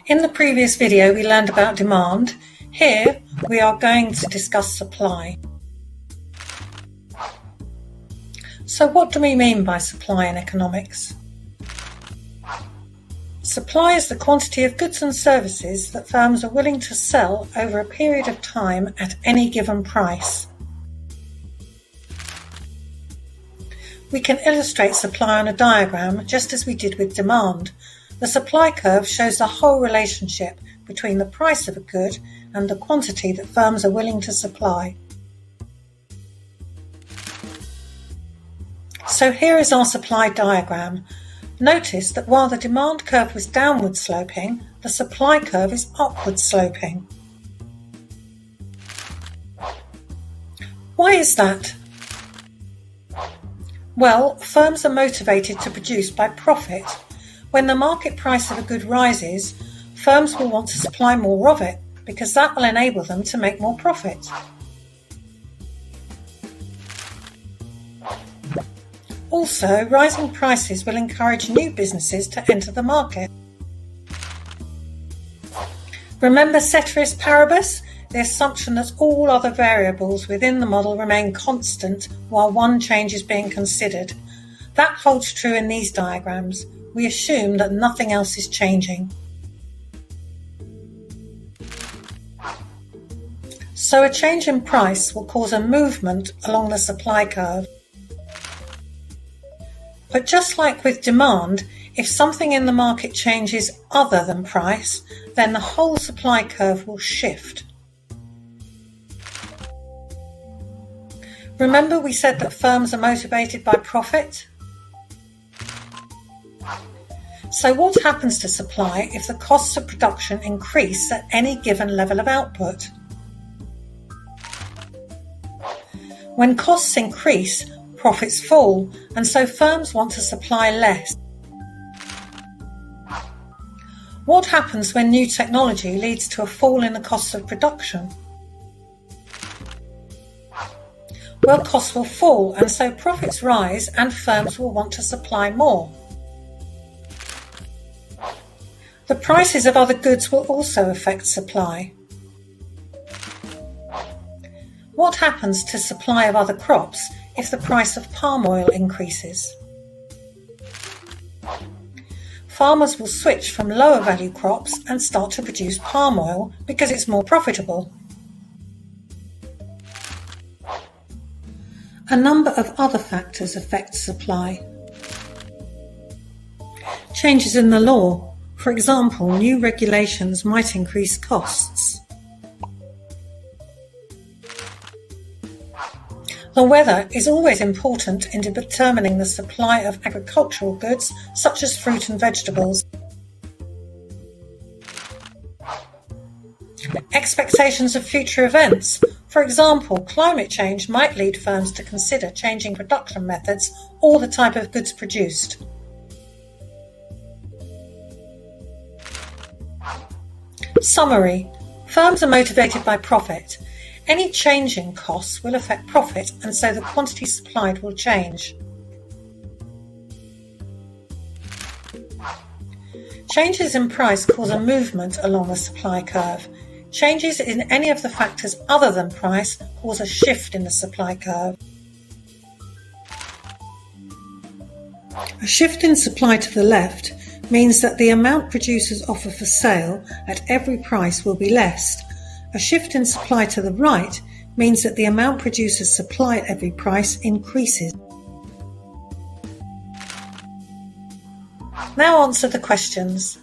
In the previous video we learned about demand. Here we are going to discuss supply. So what do we mean by supply in economics? Supply is the quantity of goods and services that firms are willing to sell over a period of time at any given price. We can illustrate supply on a diagram just as we did with demand. The supply curve shows the whole relationship between the price of a good and the quantity that firms are willing to supply. So here is our supply diagram. Notice that while the demand curve was downward sloping, the supply curve is upward sloping. Why is that? Well, firms are motivated to produce by profit. When the market price of a good rises, firms will want to supply more of it because that will enable them to make more profit. Also, rising prices will encourage new businesses to enter the market. Remember ceteris paribus, the assumption that all other variables within the model remain constant while one change is being considered. That holds true in these diagrams. We assume that nothing else is changing. So a change in price will cause a movement along the supply curve. But just like with demand, if something in the market changes other than price, then the whole supply curve will shift. Remember we said that firms are motivated by profit? So what happens to supply if the costs of production increase at any given level of output? When costs increase, profits fall, and so firms want to supply less. What happens when new technology leads to a fall in the cost of production? Well, costs will fall, and so profits rise, and firms will want to supply more. The prices of other goods will also affect supply. What happens to supply of other crops if the price of palm oil increases? Farmers will switch from lower value crops and start to produce palm oil because it's more profitable. A number of other factors affect supply. Changes in the law. For example, new regulations might increase costs. The weather is always important in determining the supply of agricultural goods such as fruit and vegetables. Expectations of future events. For example, climate change might lead firms to consider changing production methods or the type of goods produced. Summary. Firms are motivated by profit. Any change in costs will affect profit, and so the quantity supplied will change. Changes in price cause a movement along the supply curve. Changes in any of the factors other than price cause a shift in the supply curve. A shift in supply to the left means that the amount producers offer for sale at every price will be less. A shift in supply to the right means that the amount producers supply at every price increases. Now answer the questions.